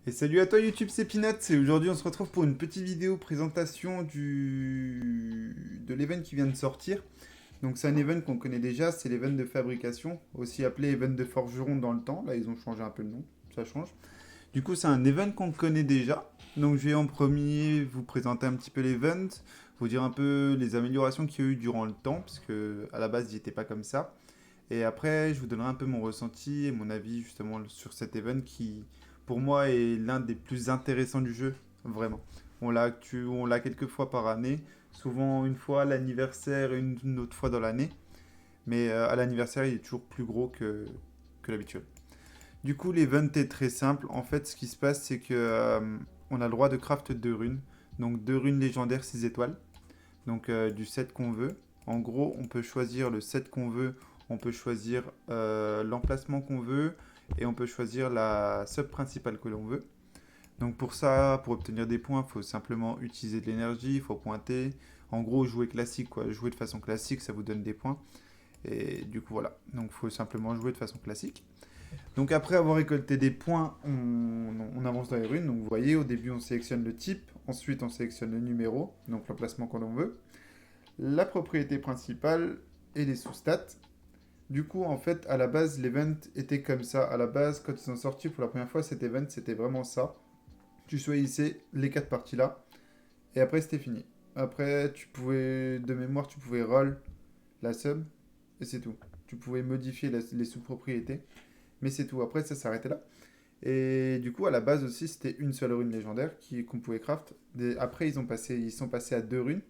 Et salut à toi YouTube, c'est Peanuts et aujourd'hui on se retrouve pour une petite vidéo présentation de l'event qui vient de sortir. Donc c'est un event qu'on connaît déjà, c'est l'event de fabrication, aussi appelé event de forgeron dans le temps. Là ils ont changé un peu le nom, ça change. Du coup c'est un event qu'on connaît déjà. Donc je vais en premier vous présenter un petit peu l'event, vous dire un peu les améliorations qu'il y a eu durant le temps, parce que à la base il n'était pas comme ça. Et après, je vous donnerai un peu mon ressenti et mon avis justement sur cet event qui, pour moi, est l'un des plus intéressants du jeu, vraiment. On l'a quelques fois par année, souvent une fois à l'anniversaire et une autre fois dans l'année. Mais à l'anniversaire, il est toujours plus gros que l'habituel. Du coup, l'event est très simple. En fait, ce qui se passe, c'est que on a le droit de craft deux runes. Donc deux runes légendaires 6 étoiles. Donc du set qu'on veut. En gros, on peut choisir le set qu'on veut, on peut choisir l'emplacement qu'on veut et on peut choisir la sub principale que l'on veut. Donc pour ça, pour obtenir des points, il faut simplement utiliser de l'énergie, il faut pointer. En gros, jouer classique, quoi. Jouer de façon classique, ça vous donne des points. Et du coup, voilà. Donc il faut simplement jouer de façon classique. Donc après avoir récolté des points, on avance dans les runes. Donc vous voyez, au début, on sélectionne le type, ensuite on sélectionne le numéro, donc l'emplacement qu'on veut, la propriété principale et les sous-stats. Du coup, en fait, à la base, l'event était comme ça. À la base, quand ils ont sorti pour la première fois cet event, c'était vraiment ça. Tu choisissais les quatre parties là, et après, c'était fini. Après, de mémoire, tu pouvais roll la sub, et c'est tout. Tu pouvais modifier les sous-propriétés, mais c'est tout. Après, ça s'arrêtait là. Et du coup, à la base aussi, c'était une seule rune légendaire qu'on pouvait craft. Après, ils sont passés à deux runes.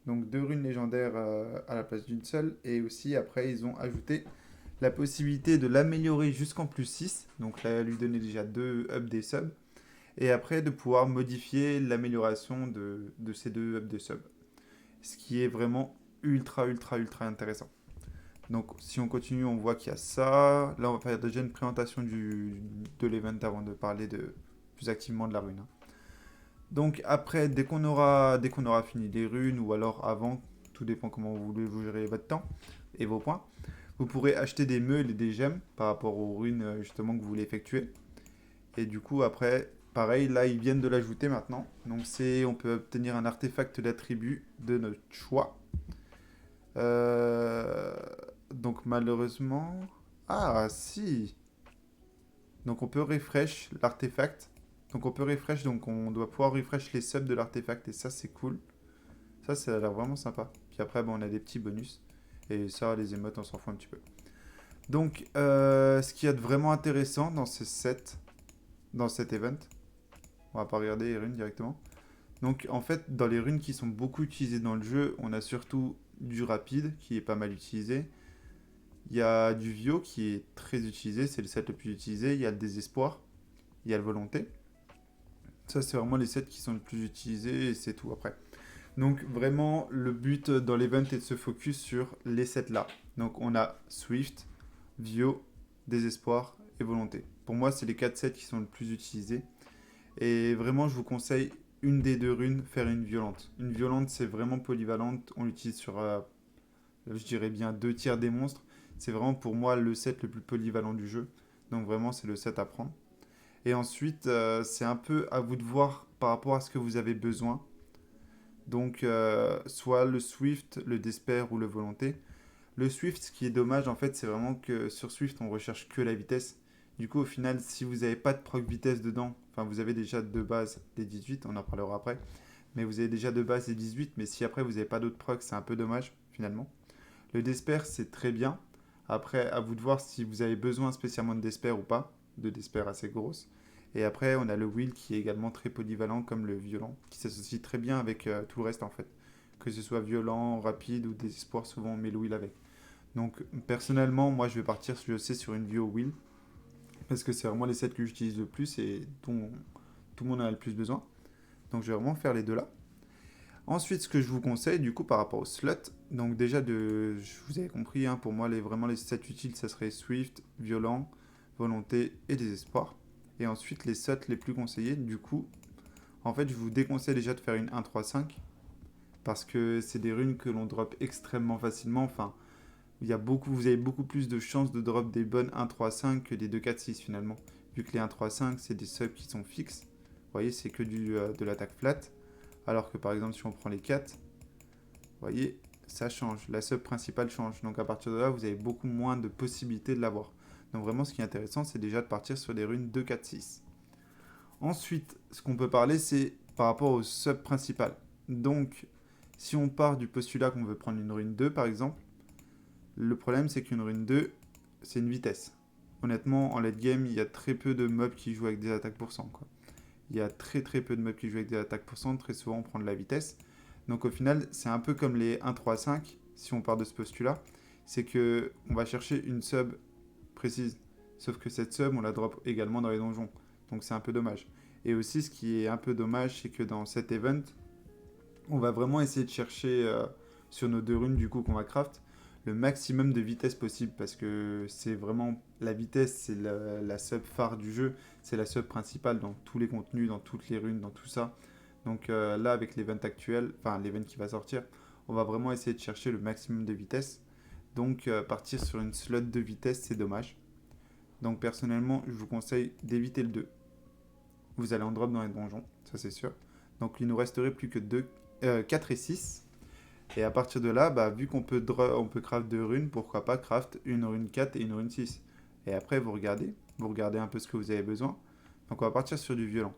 Donc deux runes légendaires à la place d'une seule. Et aussi, après, ils ont ajouté la possibilité de l'améliorer jusqu'en plus 6. Donc là, lui donner déjà 2 up des subs. Et après, de pouvoir modifier l'amélioration de ces 2 up des subs. Ce qui est vraiment ultra intéressant. Donc si on continue, on voit qu'il y a ça. Là, on va faire déjà une présentation de l'event avant de parler plus activement de la rune, hein. Donc après, dès qu'on aura fini les runes, ou alors avant, tout dépend comment vous voulez vous gérer votre temps et vos points, vous pourrez acheter des meules et des gemmes par rapport aux runes justement que vous voulez effectuer. Et du coup, après, pareil, là, ils viennent de l'ajouter maintenant. Donc on peut obtenir un artefact d'attribut de notre choix. Euh, donc malheureusement... Ah, si. Donc on peut refresh l'artefact. Donc on peut refresh, donc on doit pouvoir refresh les subs de l'artefact. Et ça, c'est cool. Ça a l'air vraiment sympa. Puis après, bon, on a des petits bonus. Et ça, les émotes, on s'en fout un petit peu. Donc, ce qu'il y a de vraiment intéressant dans ce set, dans cet event, on va pas regarder les runes directement. Donc, en fait, dans les runes qui sont beaucoup utilisées dans le jeu, on a surtout du rapide, qui est pas mal utilisé. Il y a du Vio, qui est très utilisé, c'est le set le plus utilisé. Il y a le désespoir, il y a le volonté. Ça, c'est vraiment les sets qui sont le plus utilisés, et c'est tout après. Donc vraiment, le but dans l'event est de se focus sur les sets là. Donc on a Swift, Vio, Désespoir et Volonté. Pour moi, c'est les 4 sets qui sont le plus utilisés. Et vraiment, je vous conseille une des deux runes, faire une violente. Une violente, c'est vraiment polyvalente. On l'utilise sur, je dirais bien, 2 tiers des monstres. C'est vraiment pour moi le set le plus polyvalent du jeu. Donc vraiment, c'est le set à prendre. Et ensuite, c'est un peu à vous de voir par rapport à ce que vous avez besoin. Donc, soit le Swift, le Despair ou le Volonté. Le Swift, ce qui est dommage, en fait, c'est vraiment que sur Swift, on recherche que la vitesse. Du coup, au final, si vous n'avez pas de proc vitesse dedans, enfin, vous avez déjà de base les 18, on en parlera après, mais vous avez déjà de base les 18, mais si après vous n'avez pas d'autres procs, c'est un peu dommage, finalement. Le Despair, c'est très bien. Après, à vous de voir si vous avez besoin spécialement de Despair ou pas, de Despair assez grosse. Et après, on a le Will qui est également très polyvalent comme le violent, qui s'associe très bien avec tout le reste en fait. Que ce soit violent, rapide ou désespoir, souvent on met le Will avec. Donc personnellement, moi je vais partir, je sais, sur une Vio Will, parce que c'est vraiment les sets que j'utilise le plus et dont tout le monde en a le plus besoin. Donc je vais vraiment faire les deux là. Ensuite, ce que je vous conseille, du coup, par rapport au slot, donc déjà, vous avez compris, hein, pour moi, vraiment les sets utiles, ça serait Swift, Violent, Volonté et Désespoir. Et ensuite, les sets les plus conseillés, du coup, en fait, je vous déconseille déjà de faire une 1-3-5, parce que c'est des runes que l'on drop extrêmement facilement. Enfin, vous avez beaucoup plus de chances de drop des bonnes 1-3-5 que des 2-4-6 finalement, vu que les 1.3.5 c'est des subs qui sont fixes. Vous voyez, c'est que de l'attaque flat. Alors que par exemple, si on prend les 4, vous voyez, ça change. La sub principale change. Donc à partir de là, vous avez beaucoup moins de possibilités de l'avoir. Donc vraiment, ce qui est intéressant, c'est déjà de partir sur des runes 2, 4, 6. Ensuite, ce qu'on peut parler, c'est par rapport aux subs principales. Donc, si on part du postulat qu'on veut prendre une rune 2, par exemple, le problème, c'est qu'une rune 2, c'est une vitesse. Honnêtement, en late game, il y a très peu de mobs qui jouent avec des attaques pour cent, quoi. Il y a très peu de mobs qui jouent avec des attaques pour cent. Très souvent, on prend de la vitesse. Donc au final, c'est un peu comme les 1, 3, 5, si on part de ce postulat. C'est qu'on va chercher une sub précise. Sauf que cette sub, on la drop également dans les donjons. Donc c'est un peu dommage. Et aussi, ce qui est un peu dommage, c'est que dans cet event, on va vraiment essayer de chercher sur nos 2 runes du coup qu'on va craft le maximum de vitesse possible, parce que c'est vraiment la vitesse, c'est la sub phare du jeu, c'est la sub principale dans tous les contenus, dans toutes les runes, dans tout ça. Donc là, avec l'event actuel, enfin l'event qui va sortir, on va vraiment essayer de chercher le maximum de vitesse. Donc partir sur une slot de vitesse, c'est dommage. Donc personnellement, je vous conseille d'éviter le 2. Vous allez en drop dans les donjons, ça c'est sûr. Donc il nous resterait plus que 4 et 6. Et à partir de là, vu qu'on peut craft 2 runes, pourquoi pas craft une rune 4 et une rune 6. Et après, vous regardez un peu ce que vous avez besoin. Donc on va partir sur du violent.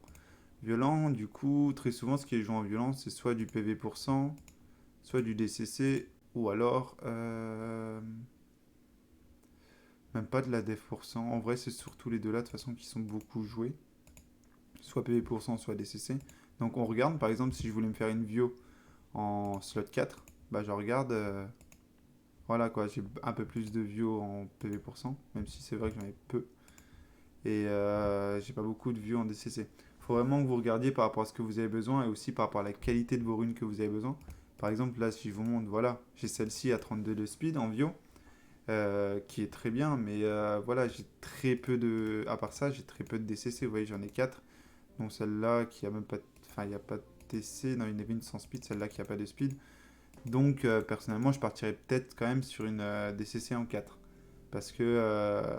Violent, du coup, très souvent, ce qui est joué en violent, c'est soit du PV pour cent, soit du DCC, ou alors... même pas de la def pour cent. En vrai, c'est surtout les deux là, de toute façon, qui sont beaucoup joués. Soit PV pour cent, soit DCC. Donc on regarde, par exemple, si je voulais me faire une Vio en slot 4, je regarde, voilà quoi, j'ai un peu plus de views en PV pour cent, même si c'est vrai que j'en ai peu, et j'ai pas beaucoup de views en DCC. Faut vraiment que vous regardiez par rapport à ce que vous avez besoin, et aussi par rapport à la qualité de vos runes que vous avez besoin. Par exemple, là, si je vous montre, voilà, j'ai celle-ci à 32 de speed en view, qui est très bien, mais voilà, j'ai très peu de, à part ça, j'ai très peu de DCC, vous voyez, j'en ai 4, donc celle-là qui a même pas, enfin, il n'y a pas de TC, dans une event sans speed, celle-là qui a pas de speed. Donc personnellement, je partirais peut-être quand même sur une DCC en 4. Parce que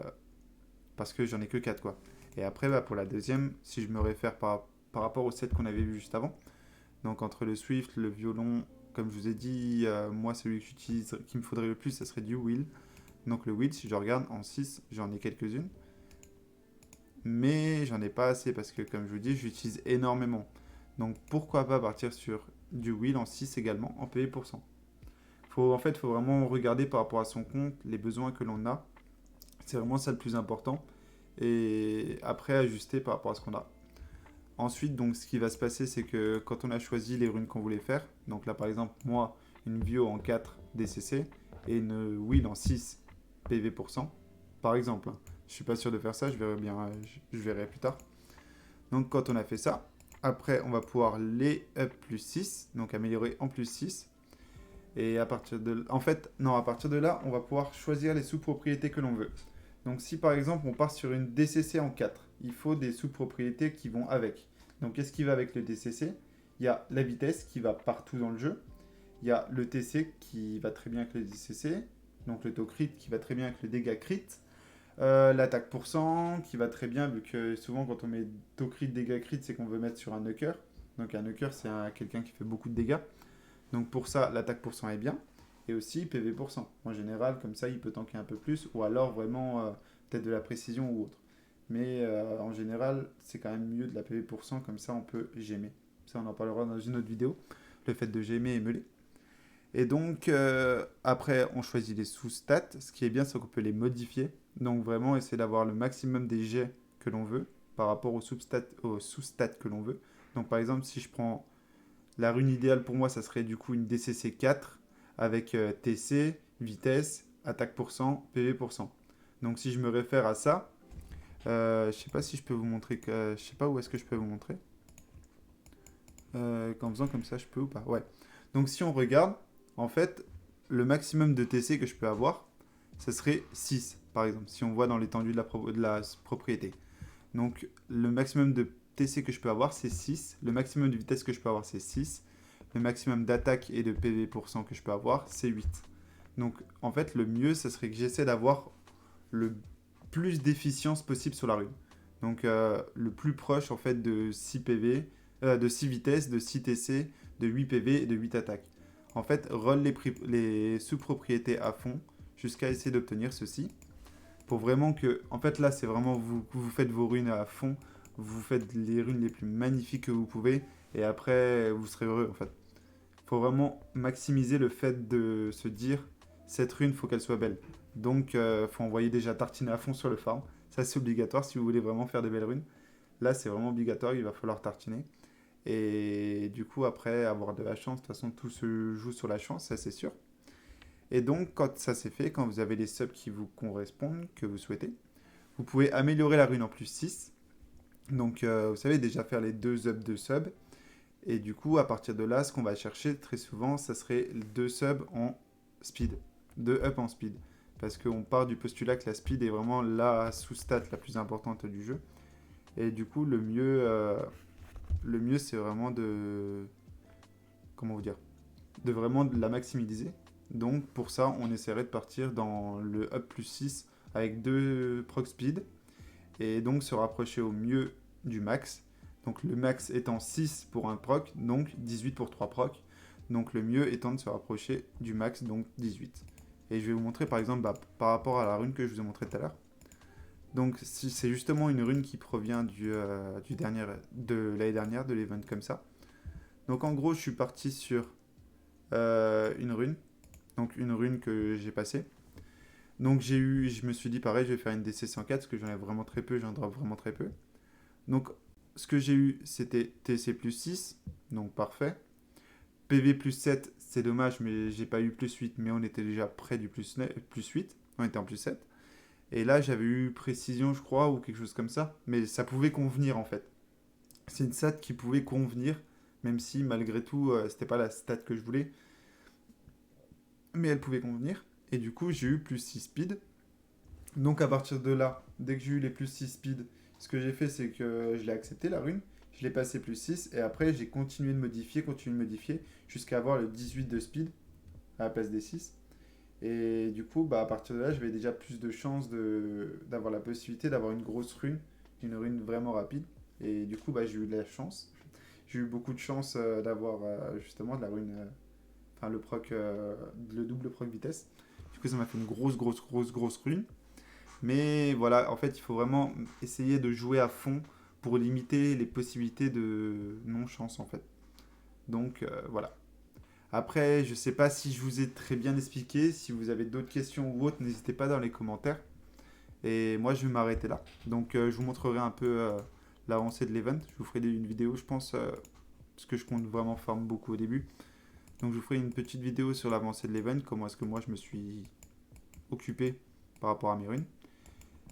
j'en ai que 4 quoi. Et après, pour la deuxième, si je me réfère par rapport au set qu'on avait vu juste avant, donc entre le Swift, le violon, comme je vous ai dit, moi celui que j'utilise, qu'il me faudrait le plus, ça serait du Will. Donc le Will, si je regarde en 6, j'en ai quelques-unes. Mais j'en ai pas assez parce que comme je vous dis, j'utilise énormément. Donc pourquoi pas partir sur du Will en 6 également, en PV pour cent. En fait, il faut vraiment regarder par rapport à son compte les besoins que l'on a. C'est vraiment ça le plus important. Et après, ajuster par rapport à ce qu'on a. Ensuite, donc, ce qui va se passer, c'est que quand on a choisi les runes qu'on voulait faire, donc là par exemple, moi, une Vio en 4 DCC et une Will en 6 PV pour cent, par exemple. Je suis pas sûr de faire ça, je verrai bien, je verrai plus tard. Donc quand on a fait ça, après on va pouvoir les up plus 6, donc améliorer en plus 6. Et à partir de... En fait, non, à partir de là, on va pouvoir choisir les sous-propriétés que l'on veut. Donc si par exemple on part sur une DCC en 4, il faut des sous-propriétés qui vont avec. Donc qu'est-ce qui va avec le DCC? Il y a la vitesse qui va partout dans le jeu. Il y a le TC qui va très bien avec le DCC. Donc le taux crit qui va très bien avec le dégât crit. L'attaque pour cent qui va très bien, vu que souvent quand on met taux crit, dégâts crit, c'est qu'on veut mettre sur un knocker. Donc un knocker, c'est quelqu'un qui fait beaucoup de dégâts. Donc pour ça, l'attaque pour cent est bien. Et aussi PV pour cent. En général, comme ça, il peut tanker un peu plus. Ou alors vraiment peut-être de la précision ou autre. Mais en général, c'est quand même mieux de la PV pour cent. Comme ça, on peut gémer. Ça, on en parlera dans une autre vidéo. Le fait de gémer et meuler. Et donc, après, on choisit les sous-stats. Ce qui est bien, c'est qu'on peut les modifier. Donc vraiment, essayer d'avoir le maximum des jets que l'on veut par rapport aux sous-stats que l'on veut. Donc par exemple, si je prends la rune idéale pour moi, ça serait du coup une DCC 4 avec TC, vitesse, attaque pour cent, PV pour cent. Donc si je me réfère à ça, je sais pas si je peux vous montrer, je sais pas où est-ce que je peux vous montrer. Qu'en faisant comme ça, je peux ou pas? Ouais. Donc si on regarde, en fait, le maximum de TC que je peux avoir, ça serait 6, par exemple, si on voit dans l'étendue de la propriété. Donc le maximum de TC que je peux avoir, c'est 6. Le maximum de vitesse que je peux avoir, c'est 6. Le maximum d'attaque et de PV pour cent que je peux avoir, c'est 8. Donc en fait, le mieux, ça serait que j'essaie d'avoir le plus d'efficience possible sur la rune. Donc le plus proche en fait de 6 PV, de 6 vitesses, de 6 TC, de 8 PV et de 8 attaques. En fait, roll les sous-propriétés à fond jusqu'à essayer d'obtenir ceci. Pour vraiment que... En fait là c'est vraiment vous faites vos runes à fond, vous faites les runes les plus magnifiques que vous pouvez et après vous serez heureux en fait. Faut vraiment maximiser le fait de se dire cette rune faut qu'elle soit belle. Donc faut envoyer déjà tartiner à fond sur le farm. Ça c'est obligatoire si vous voulez vraiment faire des belles runes. Là c'est vraiment obligatoire, il va falloir tartiner. Et du coup après avoir de la chance, de toute façon tout se joue sur la chance, ça c'est sûr. Et donc quand ça c'est fait, quand vous avez les subs qui vous correspondent, que vous souhaitez, vous pouvez améliorer la rune en plus 6. Donc vous savez déjà faire les 2 ups de sub. Et du coup à partir de là, ce qu'on va chercher très souvent, ça serait 2 subs en speed. 2 up en speed. Parce qu'on part du postulat que la speed est vraiment la sous-stat la plus importante du jeu. Et du coup, le mieux c'est vraiment de... Comment vous dire? De vraiment la maximiser. Donc pour ça, on essaierait de partir dans le up plus 6 avec 2 proc speed. Et donc se rapprocher au mieux du max. Donc le max étant 6 pour un proc, donc 18 pour 3 proc. Donc le mieux étant de se rapprocher du max, donc 18. Et je vais vous montrer par exemple par rapport à la rune que je vous ai montré tout à l'heure. Donc si c'est justement une rune qui provient de l'année dernière, de l'event comme ça. Donc en gros je suis parti sur une rune. Donc une rune que j'ai passée. Donc je me suis dit pareil, je vais faire une DC 104 parce que j'en ai vraiment très peu, j'en drop vraiment très peu. Donc ce que j'ai eu c'était TC plus 6, donc parfait. PV plus 7, c'est dommage, mais j'ai pas eu plus 8, mais on était déjà près du plus 8, on était en plus 7. Et là, j'avais eu précision, je crois, ou quelque chose comme ça, mais ça pouvait convenir en fait. C'est une stat qui pouvait convenir, même si malgré tout, c'était pas la stat que je voulais, mais elle pouvait convenir. Et du coup, j'ai eu plus 6 speed. Donc à partir de là, dès que j'ai eu les plus 6 speed, ce que j'ai fait, c'est que je l'ai accepté la rune, je l'ai passé plus 6, et après j'ai continué de modifier, jusqu'à avoir le 18 de speed à la place des 6. Et du coup, à partir de là, j'avais déjà plus de chances d'avoir la possibilité d'avoir une grosse rune, une rune vraiment rapide. Et du coup, j'ai eu de la chance. J'ai eu beaucoup de chance d'avoir justement de la rune, enfin le double proc vitesse. Du coup, ça m'a fait une grosse rune. Mais voilà, en fait, il faut vraiment essayer de jouer à fond pour limiter les possibilités de non-chance en fait. Donc voilà. Après, je sais pas si je vous ai très bien expliqué. Si vous avez d'autres questions ou autres, n'hésitez pas dans les commentaires. Et moi, je vais m'arrêter là. Donc, je vous montrerai un peu l'avancée de l'event. Je vous ferai une vidéo, je pense, parce que je compte vraiment farm beaucoup au début. Donc, je vous ferai une petite vidéo sur l'avancée de l'event, comment est-ce que moi, je me suis occupé par rapport à mes runes.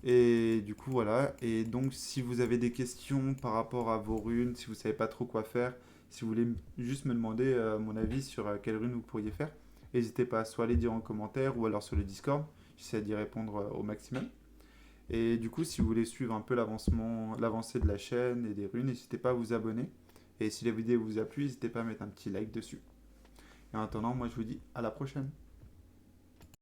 Et du coup, voilà. Et donc, si vous avez des questions par rapport à vos runes, si vous savez pas trop quoi faire, si vous voulez juste me demander mon avis sur quelle rune vous pourriez faire, n'hésitez pas à soit les dire en commentaire ou alors sur le Discord. J'essaie d'y répondre au maximum. Et du coup, si vous voulez suivre un peu l'avancée de la chaîne et des runes, n'hésitez pas à vous abonner. Et si la vidéo vous a plu, n'hésitez pas à mettre un petit like dessus. Et en attendant, moi je vous dis à la prochaine.